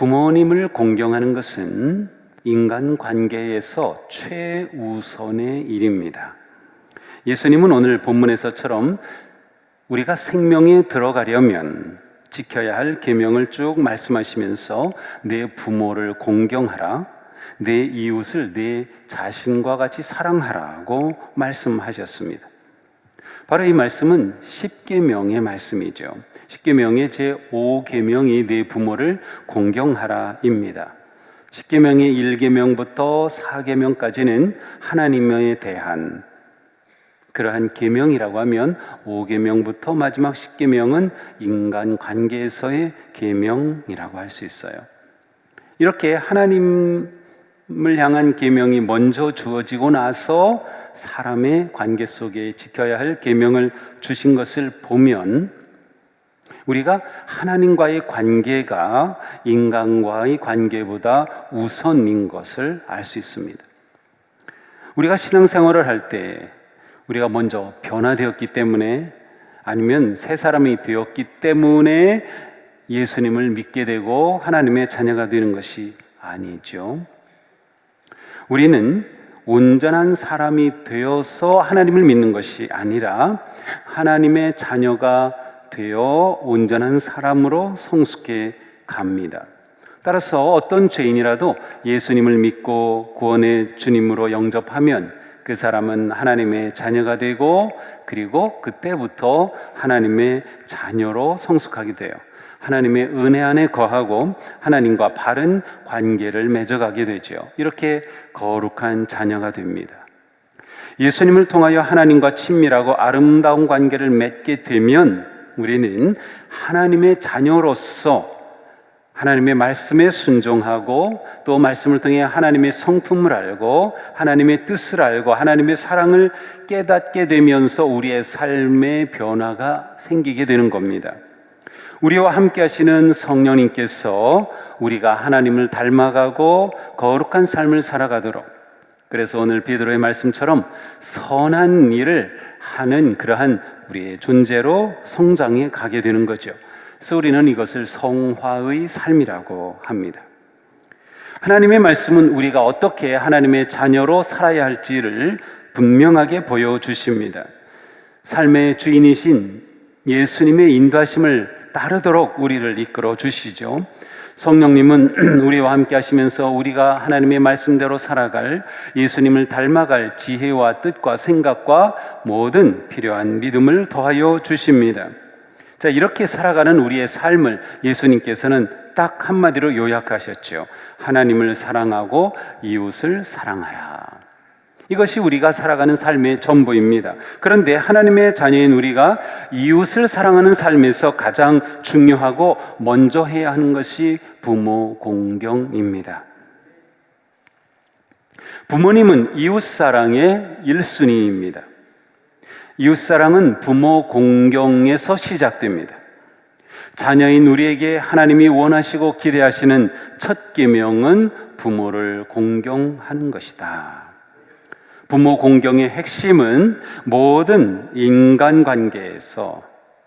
부모님을 공경하는 것은 인간 관계에서 최우선의 일입니다. 예수님은 오늘 본문에서처럼 우리가 생명에 들어가려면 지켜야 할 계명을 쭉 말씀하시면서 내 부모를 공경하라, 내 이웃을 내 자신과 같이 사랑하라고 말씀하셨습니다. 바로 이 말씀은 십계명의 말씀이죠. 십계명의 제5계명이 내 부모를 공경하라입니다. 십계명의 1계명부터 4계명까지는 하나님에 대한 그러한 계명이라고 하면 5계명부터 마지막 10계명은 인간 관계에서의 계명이라고 할 수 있어요. 이렇게 하나님을 향한 계명이 먼저 주어지고 나서 사람의 관계 속에 지켜야 할 계명을 주신 것을 보면 우리가 하나님과의 관계가 인간과의 관계보다 우선인 것을 알 수 있습니다. 우리가 신앙생활을 할 때 우리가 먼저 변화되었기 때문에 아니면 새 사람이 되었기 때문에 예수님을 믿게 되고 하나님의 자녀가 되는 것이 아니죠. 우리는 온전한 사람이 되어서 하나님을 믿는 것이 아니라 하나님의 자녀가 되어 온전한 사람으로 성숙해 갑니다. 따라서 어떤 죄인이라도 예수님을 믿고 구원의 주님으로 영접하면 그 사람은 하나님의 자녀가 되고 그리고 그때부터 하나님의 자녀로 성숙하게 돼요. 하나님의 은혜 안에 거하고 하나님과 바른 관계를 맺어가게 되죠. 이렇게 거룩한 자녀가 됩니다. 예수님을 통하여 하나님과 친밀하고 아름다운 관계를 맺게 되면 우리는 하나님의 자녀로서 하나님의 말씀에 순종하고 또 말씀을 통해 하나님의 성품을 알고 하나님의 뜻을 알고 하나님의 사랑을 깨닫게 되면서 우리의 삶의 변화가 생기게 되는 겁니다. 우리와 함께 하시는 성령님께서 우리가 하나님을 닮아가고 거룩한 삶을 살아가도록, 그래서 오늘 베드로의 말씀처럼 선한 일을 하는 그러한 우리의 존재로 성장해 가게 되는 거죠. 그래서 우리는 이것을 성화의 삶이라고 합니다. 하나님의 말씀은 우리가 어떻게 하나님의 자녀로 살아야 할지를 분명하게 보여주십니다. 삶의 주인이신 예수님의 인도하심을 따르도록 우리를 이끌어 주시죠. 성령님은 우리와 함께 하시면서 우리가 하나님의 말씀대로 살아갈, 예수님을 닮아갈 지혜와 뜻과 생각과 모든 필요한 믿음을 더하여 주십니다. 자, 이렇게 살아가는 우리의 삶을 예수님께서는 딱 한마디로 요약하셨죠. 하나님을 사랑하고 이웃을 사랑하라. 이것이 우리가 살아가는 삶의 전부입니다. 그런데 하나님의 자녀인 우리가 이웃을 사랑하는 삶에서 가장 중요하고 먼저 해야 하는 것이 부모 공경입니다. 부모님은 이웃 사랑의 1순위입니다. 이웃 사랑은 부모 공경에서 시작됩니다. 자녀인 우리에게 하나님이 원하시고 기대하시는 첫 계명은 부모를 공경하는 것이다. 부모 공경의 핵심은 모든 인간관계에서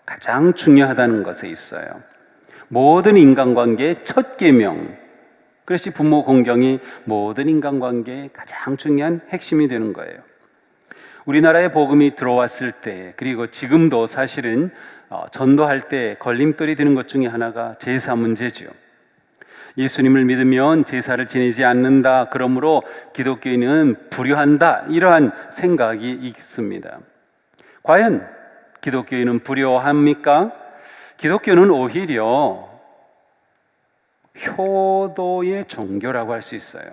가장 중요하다는 것에 있어요. 모든 인간관계의 첫 계명, 그것이 부모 공경이 모든 인간관계의 가장 중요한 핵심이 되는 거예요. 우리나라에 복음이 들어왔을 때, 그리고 지금도 사실은 전도할 때 걸림돌이 되는 것 중에 하나가 제사 문제죠. 예수님을 믿으면 제사를 지내지 않는다, 그러므로 기독교인은 불효한다, 이러한 생각이 있습니다. 과연 기독교인은 불효합니까? 기독교는 오히려 효도의 종교라고 할 수 있어요.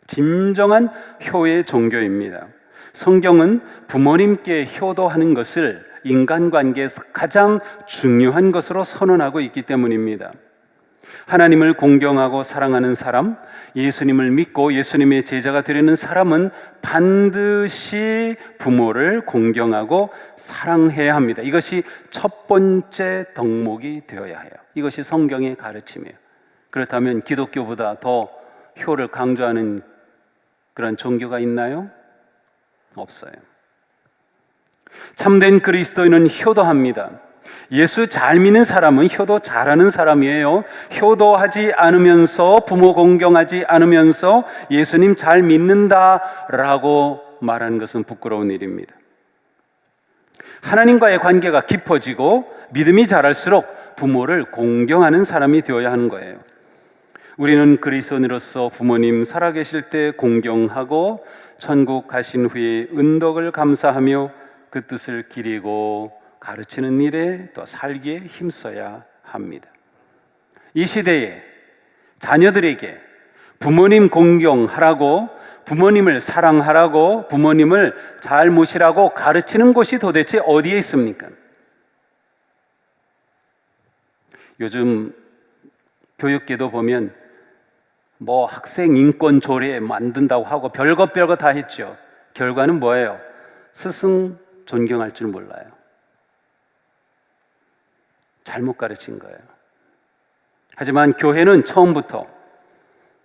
진정한 효의 종교입니다. 성경은 부모님께 효도하는 것을 인간관계에서 가장 중요한 것으로 선언하고 있기 때문입니다. 하나님을 공경하고 사랑하는 사람, 예수님을 믿고 예수님의 제자가 되려는 사람은 반드시 부모를 공경하고 사랑해야 합니다. 이것이 첫 번째 덕목이 되어야 해요. 이것이 성경의 가르침이에요. 그렇다면 기독교보다 더 효를 강조하는 그런 종교가 있나요? 없어요. 참된 그리스도인은 효도합니다. 예수 잘 믿는 사람은 효도 잘하는 사람이에요. 효도하지 않으면서, 부모 공경하지 않으면서 예수님 잘 믿는다라고 말하는 것은 부끄러운 일입니다. 하나님과의 관계가 깊어지고 믿음이 자랄수록 부모를 공경하는 사람이 되어야 하는 거예요. 우리는 그리스도인으로서 부모님 살아계실 때 공경하고 천국 가신 후에 은덕을 감사하며 그 뜻을 기리고 가르치는 일에 또 살기에 힘써야 합니다. 이 시대에 자녀들에게 부모님 공경하라고, 부모님을 사랑하라고, 부모님을 잘 모시라고 가르치는 곳이 도대체 어디에 있습니까? 요즘 교육계도 보면 뭐 학생 인권 조례 만든다고 하고 별것 다 했죠. 결과는 뭐예요? 스승 존경할 줄 몰라요. 잘못 가르친 거예요. 하지만 교회는 처음부터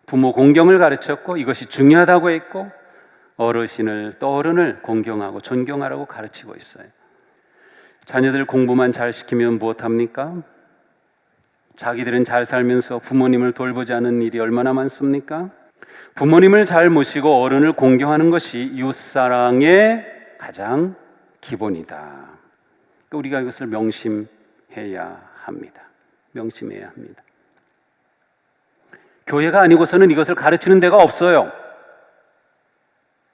부모 공경을 가르쳤고 이것이 중요하다고 했고 어르신을 또 어른을 공경하고 존경하라고 가르치고 있어요. 자녀들 공부만 잘 시키면 무엇합니까? 자기들은 잘 살면서 부모님을 돌보지 않은 일이 얼마나 많습니까? 부모님을 잘 모시고 어른을 공경하는 것이 이웃사랑의 가장 기본이다. 우리가 이것을 명심해야 합니다. 명심해야 합니다. 교회가 아니고서는 이것을 가르치는 데가 없어요.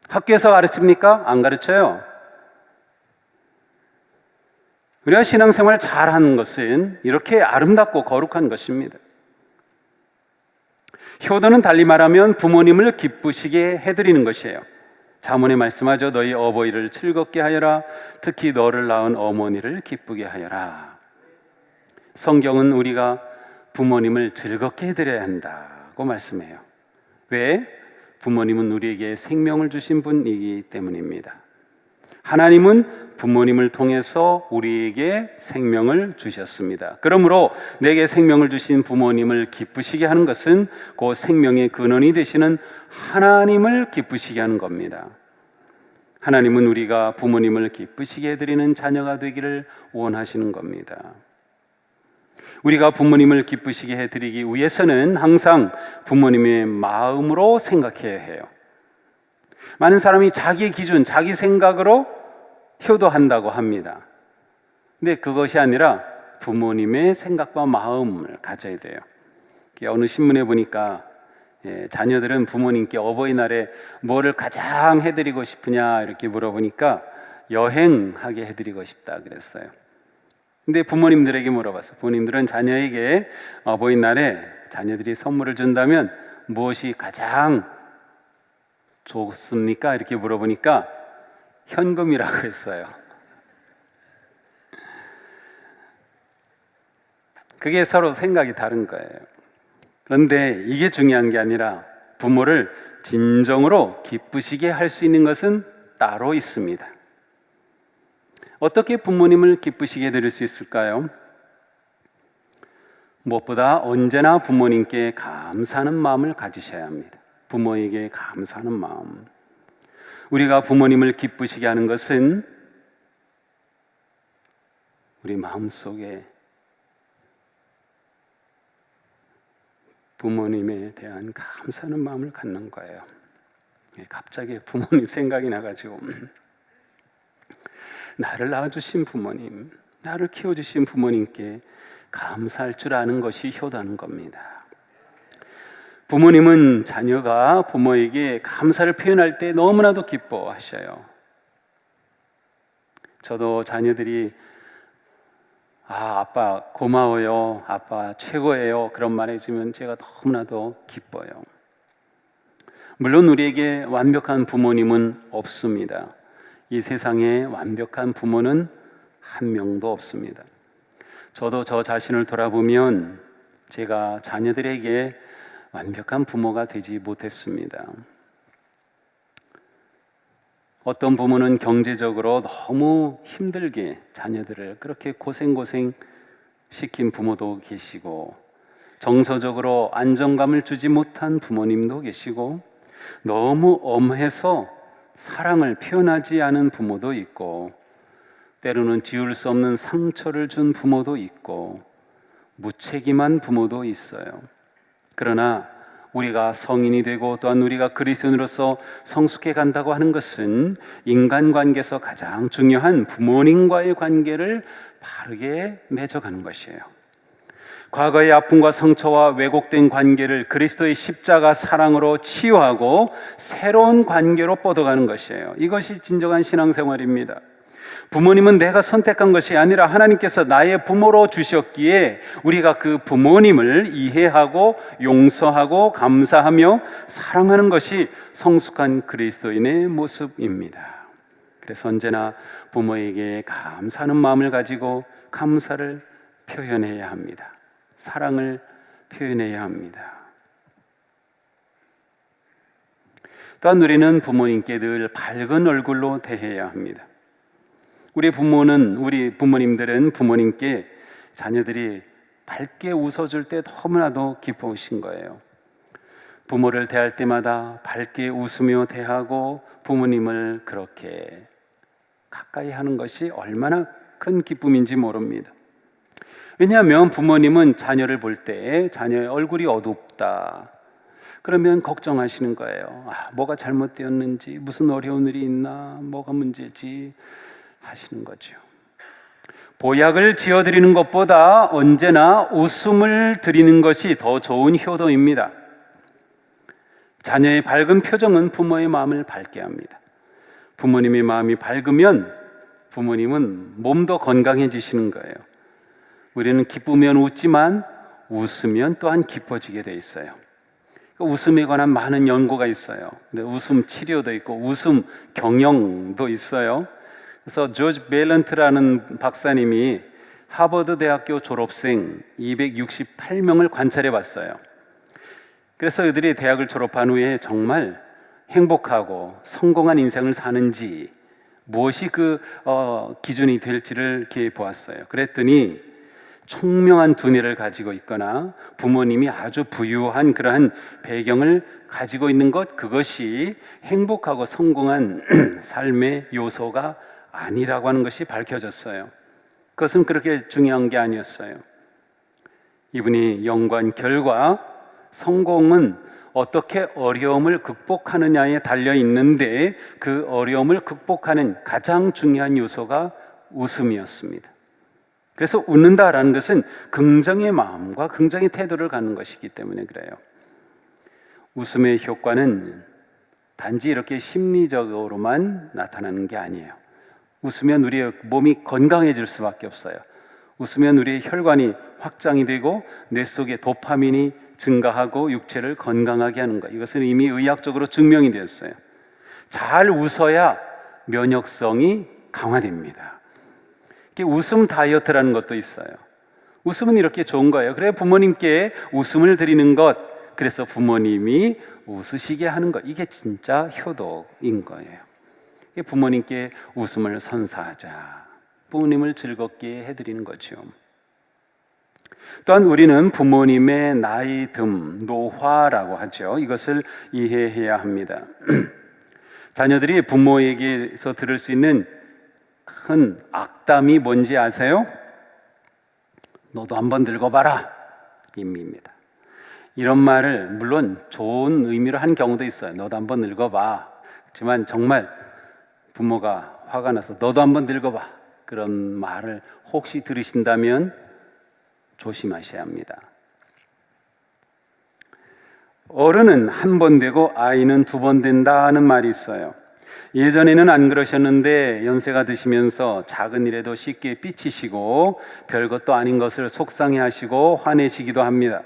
학교에서 가르칩니까? 안 가르쳐요. 우리가 신앙생활 잘하는 것은 이렇게 아름답고 거룩한 것입니다. 효도는 달리 말하면 부모님을 기쁘시게 해드리는 것이에요. 자문에 말씀하죠. 너희 어버이를 즐겁게 하여라. 특히 너를 낳은 어머니를 기쁘게 하여라. 성경은 우리가 부모님을 즐겁게 해드려야 한다고 말씀해요. 왜? 부모님은 우리에게 생명을 주신 분이기 때문입니다. 하나님은 부모님을 통해서 우리에게 생명을 주셨습니다. 그러므로 내게 생명을 주신 부모님을 기쁘시게 하는 것은 그 생명의 근원이 되시는 하나님을 기쁘시게 하는 겁니다. 하나님은 우리가 부모님을 기쁘시게 해드리는 자녀가 되기를 원하시는 겁니다. 우리가 부모님을 기쁘시게 해드리기 위해서는 항상 부모님의 마음으로 생각해야 해요. 많은 사람이 자기 기준, 자기 생각으로 효도한다고 합니다. 근데 그것이 아니라 부모님의 생각과 마음을 가져야 돼요. 어느 신문에 보니까 자녀들은 부모님께 어버이날에 뭐를 가장 해드리고 싶으냐 이렇게 물어보니까 여행하게 해드리고 싶다 그랬어요. 근데 부모님들에게 물어봤어요. 부모님들은 자녀에게 어버이날에 자녀들이 선물을 준다면 무엇이 가장 좋습니까? 이렇게 물어보니까 현금이라고 했어요. 그게 서로 생각이 다른 거예요. 그런데 이게 중요한 게 아니라 부모를 진정으로 기쁘시게 할 수 있는 것은 따로 있습니다. 어떻게 부모님을 기쁘시게 해드릴 수 있을까요? 무엇보다 언제나 부모님께 감사하는 마음을 가지셔야 합니다. 부모에게 감사하는 마음. 우리가 부모님을 기쁘시게 하는 것은 우리 마음속에 부모님에 대한 감사하는 마음을 갖는 거예요. 갑자기 부모님 생각이 나가지고 나를 낳아주신 부모님, 나를 키워주신 부모님께 감사할 줄 아는 것이 효도하는 겁니다. 부모님은 자녀가 부모에게 감사를 표현할 때 너무나도 기뻐하셔요. 저도 자녀들이 아빠 고마워요, 아빠 최고예요 그런 말 해주면 제가 너무나도 기뻐요. 물론 우리에게 완벽한 부모님은 없습니다. 이 세상에 완벽한 부모는 한 명도 없습니다. 저도 저 자신을 돌아보면 제가 자녀들에게 완벽한 부모가 되지 못했습니다. 어떤 부모는 경제적으로 너무 힘들게 자녀들을 그렇게 고생 시킨 부모도 계시고, 정서적으로 안정감을 주지 못한 부모님도 계시고, 너무 엄해서 사랑을 표현하지 않은 부모도 있고, 때로는 지울 수 없는 상처를 준 부모도 있고 무책임한 부모도 있어요. 그러나 우리가 성인이 되고 또한 우리가 그리스도인으로서 성숙해 간다고 하는 것은 인간관계에서 가장 중요한 부모님과의 관계를 바르게 맺어가는 것이에요. 과거의 아픔과 상처와 왜곡된 관계를 그리스도의 십자가 사랑으로 치유하고 새로운 관계로 뻗어가는 것이에요. 이것이 진정한 신앙생활입니다. 부모님은 내가 선택한 것이 아니라 하나님께서 나의 부모로 주셨기에 우리가 그 부모님을 이해하고 용서하고 감사하며 사랑하는 것이 성숙한 그리스도인의 모습입니다. 그래서 언제나 부모에게 감사하는 마음을 가지고 감사를 표현해야 합니다. 사랑을 표현해야 합니다. 또한 우리는 부모님께 늘 밝은 얼굴로 대해야 합니다. 우리 부모님들은 부모님께 자녀들이 밝게 웃어줄 때 너무나도 기뻐하신 거예요. 부모를 대할 때마다 밝게 웃으며 대하고 부모님을 그렇게 가까이 하는 것이 얼마나 큰 기쁨인지 모릅니다. 왜냐하면 부모님은 자녀를 볼 때 자녀의 얼굴이 어둡다 그러면 걱정하시는 거예요. 뭐가 잘못되었는지, 무슨 어려운 일이 있나, 뭐가 문제지 하시는 거죠. 보약을 지어드리는 것보다 언제나 웃음을 드리는 것이 더 좋은 효도입니다. 자녀의 밝은 표정은 부모의 마음을 밝게 합니다. 부모님의 마음이 밝으면 부모님은 몸도 건강해지시는 거예요. 우리는 기쁘면 웃지만 웃으면 또한 기뻐지게 돼 있어요. 웃음에 관한 많은 연구가 있어요. 웃음 치료도 있고 웃음 경영도 있어요. 그래서 조지 벨런트라는 박사님이 하버드 대학교 졸업생 268명을 관찰해 봤어요. 그래서 이들이 대학을 졸업한 후에 정말 행복하고 성공한 인생을 사는지 무엇이 그 기준이 될지를 이렇게 보았어요. 그랬더니 총명한 두뇌를 가지고 있거나 부모님이 아주 부유한 그러한 배경을 가지고 있는 것, 그것이 행복하고 성공한 삶의 요소가 아니라고 하는 것이 밝혀졌어요. 그것은 그렇게 중요한 게 아니었어요. 이분이 연구한 결과 성공은 어떻게 어려움을 극복하느냐에 달려 있는데 그 어려움을 극복하는 가장 중요한 요소가 웃음이었습니다. 그래서 웃는다라는 것은 긍정의 마음과 긍정의 태도를 갖는 것이기 때문에 그래요. 웃음의 효과는 단지 이렇게 심리적으로만 나타나는 게 아니에요. 웃으면 우리의 몸이 건강해질 수밖에 없어요. 웃으면 우리의 혈관이 확장이 되고 뇌 속에 도파민이 증가하고 육체를 건강하게 하는 것, 이것은 이미 의학적으로 증명이 되었어요. 잘 웃어야 면역성이 강화됩니다. 웃음 다이어트라는 것도 있어요. 웃음은 이렇게 좋은 거예요. 그래 부모님께 웃음을 드리는 것, 그래서 부모님이 웃으시게 하는 것, 이게 진짜 효도인 거예요. 부모님께 웃음을 선사하자, 부모님을 즐겁게 해드리는 거죠. 또한 우리는 부모님의 나이 듦, 노화라고 하죠. 이것을 이해해야 합니다. 자녀들이 부모에게서 들을 수 있는 큰 악담이 뭔지 아세요? 너도 한번 늙어봐라 입니다. 이런 말을 물론 좋은 의미로 하는 경우도 있어요. 너도 한번 늙어봐. 하지만 정말 부모가 화가 나서 너도 한번 늙어봐, 그런 말을 혹시 들으신다면 조심하셔야 합니다. 어른은 한 번 되고 아이는 두 번 된다는 말이 있어요. 예전에는 안 그러셨는데 연세가 드시면서 작은 일에도 쉽게 삐치시고 별것도 아닌 것을 속상해하시고 화내시기도 합니다.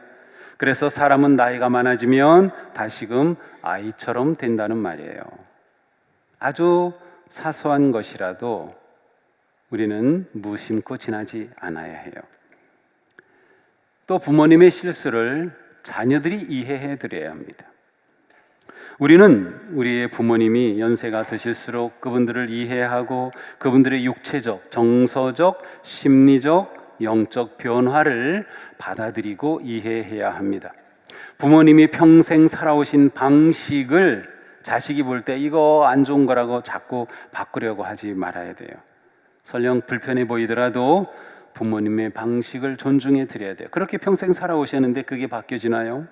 그래서 사람은 나이가 많아지면 다시금 아이처럼 된다는 말이에요. 아주 사소한 것이라도 우리는 무심코 지나지 않아야 해요. 또 부모님의 실수를 자녀들이 이해해 드려야 합니다. 우리는 우리의 부모님이 연세가 드실수록 그분들을 이해하고 그분들의 육체적, 정서적, 심리적, 영적 변화를 받아들이고 이해해야 합니다. 부모님이 평생 살아오신 방식을 자식이 볼 때 이거 안 좋은 거라고 자꾸 바꾸려고 하지 말아야 돼요. 설령 불편해 보이더라도 부모님의 방식을 존중해 드려야 돼요. 그렇게 평생 살아오셨는데 그게 바뀌어지나요?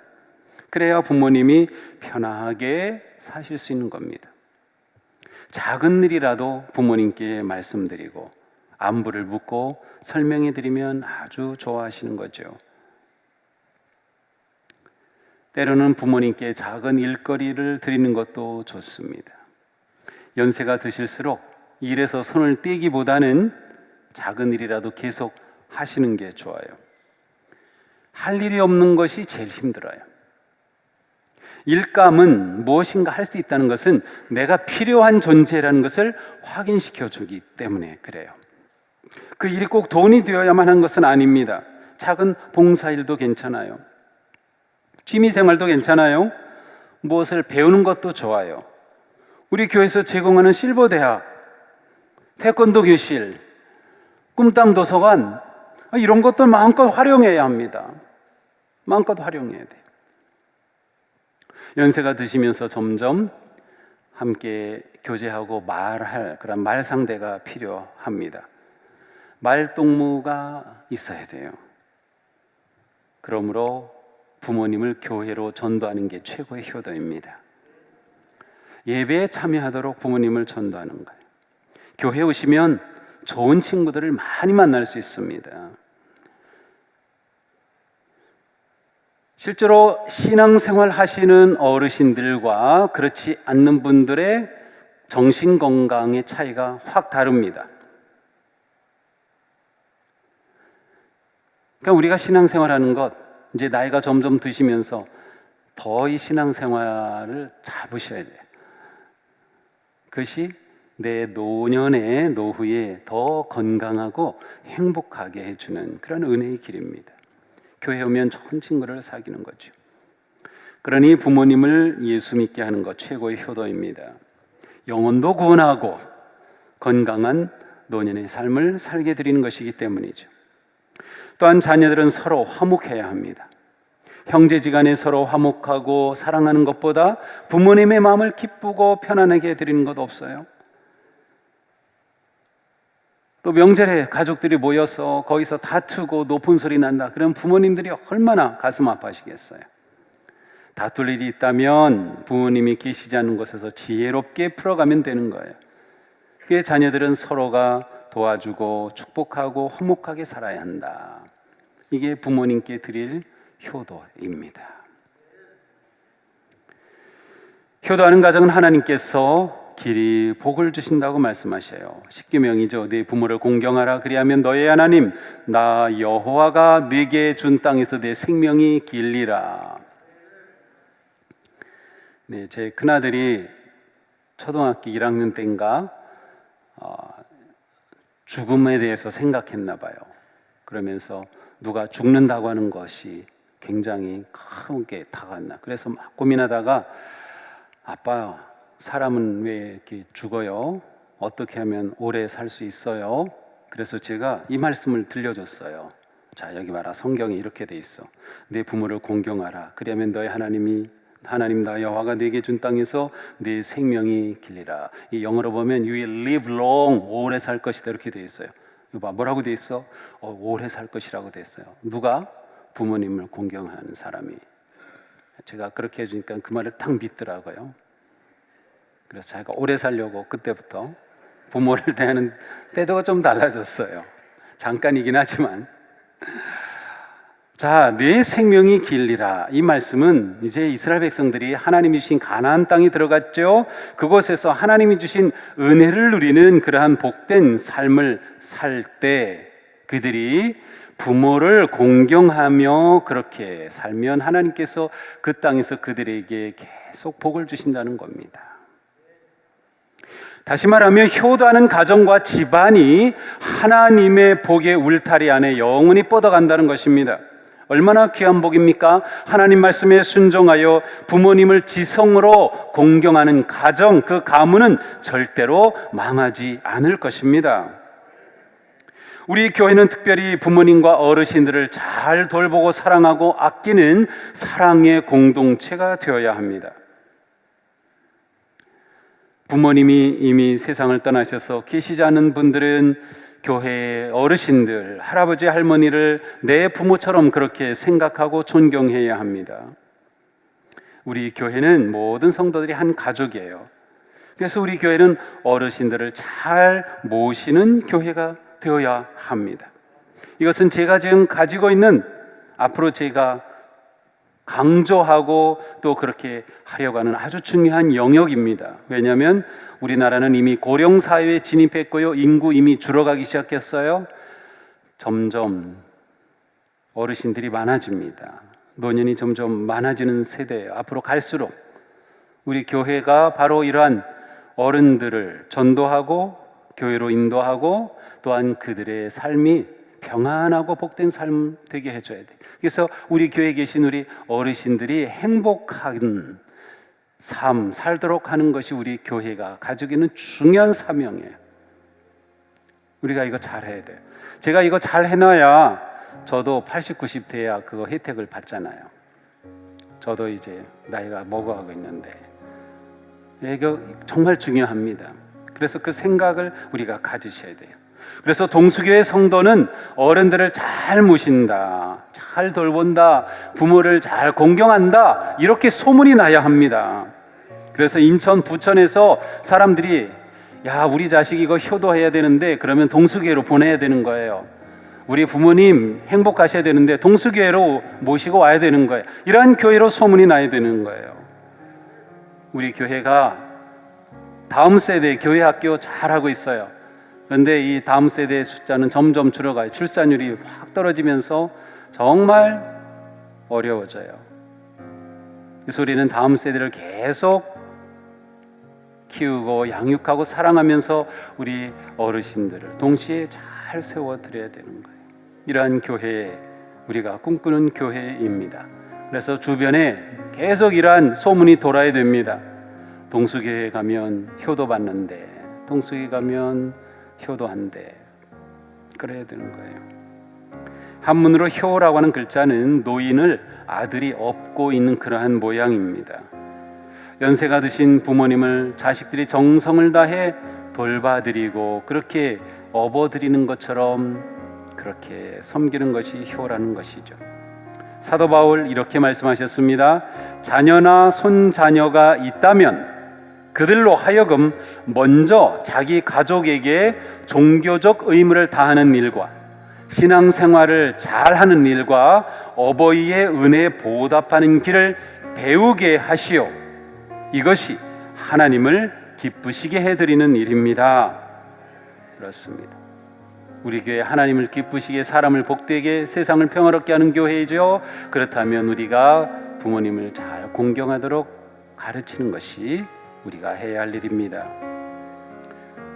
그래야 부모님이 편하게 사실 수 있는 겁니다. 작은 일이라도 부모님께 말씀드리고 안부를 묻고 설명해 드리면 아주 좋아하시는 거죠. 때로는 부모님께 작은 일거리를 드리는 것도 좋습니다. 연세가 드실수록 일에서 손을 떼기보다는 작은 일이라도 계속 하시는 게 좋아요. 할 일이 없는 것이 제일 힘들어요. 일감은 무엇인가 할 수 있다는 것은 내가 필요한 존재라는 것을 확인시켜 주기 때문에 그래요. 그 일이 꼭 돈이 되어야만 한 것은 아닙니다. 작은 봉사일도 괜찮아요. 취미생활도 괜찮아요. 무엇을 배우는 것도 좋아요. 우리 교회에서 제공하는 실버대학, 태권도 교실, 꿈땅 도서관, 이런 것들 마음껏 활용해야 합니다. 마음껏 활용해야 돼요. 연세가 드시면서 점점 함께 교제하고 말할 그런 말 상대가 필요합니다. 말동무가 있어야 돼요. 그러므로 부모님을 교회로 전도하는 게 최고의 효도입니다. 예배에 참여하도록 부모님을 전도하는 거예요. 교회에 오시면 좋은 친구들을 많이 만날 수 있습니다. 실제로 신앙생활 하시는 어르신들과 그렇지 않는 분들의 정신건강의 차이가 확 다릅니다. 그러니까 우리가 신앙생활 하는 것, 이제 나이가 점점 드시면서 더 이 신앙생활을 잡으셔야 돼요. 그것이 내 노년의 노후에 더 건강하고 행복하게 해주는 그런 은혜의 길입니다. 교회 오면 좋은 친구를 사귀는 거죠. 그러니 부모님을 예수 믿게 하는 것 최고의 효도입니다. 영혼도 구원하고 건강한 노년의 삶을 살게 드리는 것이기 때문이죠. 또한 자녀들은 서로 화목해야 합니다. 형제지간에 서로 화목하고 사랑하는 것보다 부모님의 마음을 기쁘고 편안하게 해드리는 것 없어요. 또 명절에 가족들이 모여서 거기서 다투고 높은 소리 난다. 그럼 부모님들이 얼마나 가슴 아파하시겠어요. 다툴 일이 있다면 부모님이 계시지 않는 곳에서 지혜롭게 풀어가면 되는 거예요. 그게 자녀들은 서로가 도와주고 축복하고 화목하게 살아야 한다. 이게 부모님께 드릴 효도입니다. 효도하는 가정은 하나님께서 길이 복을 주신다고 말씀하셔요. 십계명이죠. 네 부모를 공경하라. 그리하면 너의 하나님 나 여호와가 네게 준 땅에서 내 생명이 길리라. 네, 제 큰아들이 초등학교 1학년 때인가 죽음에 대해서 생각했나 봐요. 그러면서 누가 죽는다고 하는 것이 굉장히 크게 다가왔나. 그래서 막 고민하다가 아빠, 사람은 왜 이렇게 죽어요? 어떻게 하면 오래 살 수 있어요? 그래서 제가 이 말씀을 들려줬어요. 자, 여기 봐라. 성경에 이렇게 돼 있어. 내 부모를 공경하라. 그러면 너의 하나님 나 여호와가 네게 준 땅에서 네 생명이 길리라. 이 영어로 보면 You will live long. 오래 살 것이다. 이렇게 돼 있어요. 이거 봐. 뭐라고 돼 있어? 오래 살 것이라고 돼 있어요. 누가? 부모님을 공경하는 사람이. 제가 그렇게 해주니까 그 말을 딱 믿더라고요. 그래서 자기가 오래 살려고 그때부터 부모를 대하는 태도가 좀 달라졌어요. 잠깐이긴 하지만. 자, 내 생명이 길리라. 이 말씀은 이제 이스라엘 백성들이 하나님이 주신 가나안 땅에 들어갔죠. 그곳에서 하나님이 주신 은혜를 누리는 그러한 복된 삶을 살 때 그들이 부모를 공경하며 그렇게 살면 하나님께서 그 땅에서 그들에게 계속 복을 주신다는 겁니다. 다시 말하면 효도하는 가정과 집안이 하나님의 복의 울타리 안에 영원히 뻗어간다는 것입니다. 얼마나 귀한 복입니까? 하나님 말씀에 순종하여 부모님을 지성으로 공경하는 가정, 그 가문은 절대로 망하지 않을 것입니다. 우리 교회는 특별히 부모님과 어르신들을 잘 돌보고 사랑하고 아끼는 사랑의 공동체가 되어야 합니다. 부모님이 이미 세상을 떠나셔서 계시지 않은 분들은 교회의 어르신들, 할아버지, 할머니를 내 부모처럼 그렇게 생각하고 존경해야 합니다. 우리 교회는 모든 성도들이 한 가족이에요. 그래서 우리 교회는 어르신들을 잘 모시는 교회가 되어야 합니다. 이것은 제가 지금 가지고 있는, 앞으로 제가 강조하고 또 그렇게 하려고 하는 아주 중요한 영역입니다. 왜냐하면 우리나라는 이미 고령사회에 진입했고요. 인구 이미 줄어가기 시작했어요. 점점 어르신들이 많아집니다. 노년이 점점 많아지는 세대예요. 앞으로 갈수록 우리 교회가 바로 이러한 어른들을 전도하고 교회로 인도하고 또한 그들의 삶이 평안하고 복된 삶 되게 해줘야 돼요. 그래서 우리 교회에 계신 우리 어르신들이 행복한 삶 살도록 하는 것이 우리 교회가 가지고 있는 중요한 사명이에요. 우리가 이거 잘 해야 돼요. 제가 이거 잘 해놔야 저도 80, 90대야 그거 혜택을 받잖아요. 저도 이제 나이가 먹어가고 있는데 이거 정말 중요합니다. 그래서 그 생각을 우리가 가지셔야 돼요. 그래서 동수교회 성도는 어른들을 잘 모신다, 잘 돌본다, 부모를 잘 공경한다, 이렇게 소문이 나야 합니다. 그래서 인천, 부천에서 사람들이 야, 우리 자식 이거 효도해야 되는데 그러면 동수교회로 보내야 되는 거예요. 우리 부모님 행복하셔야 되는데 동수교회로 모시고 와야 되는 거예요. 이러한 교회로 소문이 나야 되는 거예요. 우리 교회가 다음 세대 교회 학교 잘하고 있어요. 그런데 이 다음 세대의 숫자는 점점 줄어가요. 출산율이 확 떨어지면서 정말 어려워져요. 그래서 우리는 다음 세대를 계속 키우고 양육하고 사랑하면서 우리 어르신들을 동시에 잘 세워드려야 되는 거예요. 이러한 교회에 우리가 꿈꾸는 교회입니다. 그래서 주변에 계속 이러한 소문이 돌아야 됩니다. 동수교회 가면 효도받는데, 동수교회 가면 효도한대, 그래야 되는 거예요. 한문으로 효라고 하는 글자는 노인을 아들이 업고 있는 그러한 모양입니다. 연세가 드신 부모님을 자식들이 정성을 다해 돌봐드리고 그렇게 업어드리는 것처럼 그렇게 섬기는 것이 효라는 것이죠. 사도 바울 이렇게 말씀하셨습니다. 자녀나 손자녀가 있다면 그들로 하여금 먼저 자기 가족에게 종교적 의무를 다하는 일과 신앙생활을 잘하는 일과 어버이의 은혜에 보답하는 길을 배우게 하시오. 이것이 하나님을 기쁘시게 해드리는 일입니다. 그렇습니다. 우리 교회 하나님을 기쁘시게, 사람을 복되게, 세상을 평화롭게 하는 교회이죠. 그렇다면 우리가 부모님을 잘 공경하도록 가르치는 것이 우리가 해야 할 일입니다.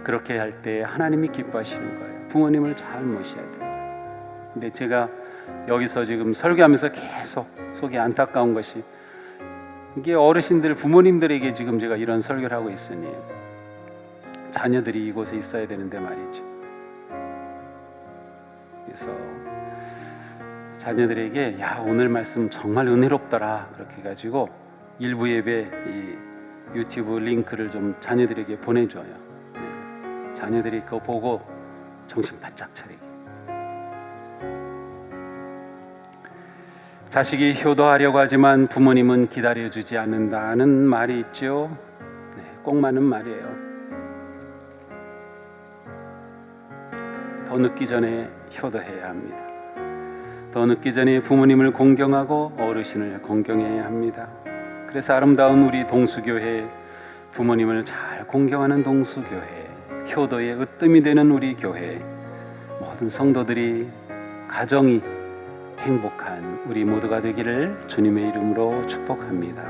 그렇게 할 때 하나님이 기뻐하시는 거예요. 부모님을 잘 모셔야 돼요. 근데 제가 여기서 지금 설교하면서 계속 속이 안타까운 것이, 이게 어르신들, 부모님들에게 지금 제가 이런 설교를 하고 있으니 자녀들이 이곳에 있어야 되는데 말이죠. 그래서 자녀들에게 야, 오늘 말씀 정말 은혜롭더라, 그렇게 해가지고 일부 예배 이 유튜브 링크를 좀 자녀들에게 보내줘요. 네. 자녀들이 그거 보고 정신 바짝 차리게. 자식이 효도하려고 하지만 부모님은 기다려주지 않는다는 말이 있죠. 네, 꼭 맞는 말이에요. 더 늦기 전에 효도해야 합니다. 더 늦기 전에 부모님을 공경하고 어르신을 공경해야 합니다. 그래서 아름다운 우리 동수교회, 부모님을 잘 공경하는 동수교회, 효도의 으뜸이 되는 우리 교회, 모든 성도들이 가정이 행복한 우리 모두가 되기를 주님의 이름으로 축복합니다.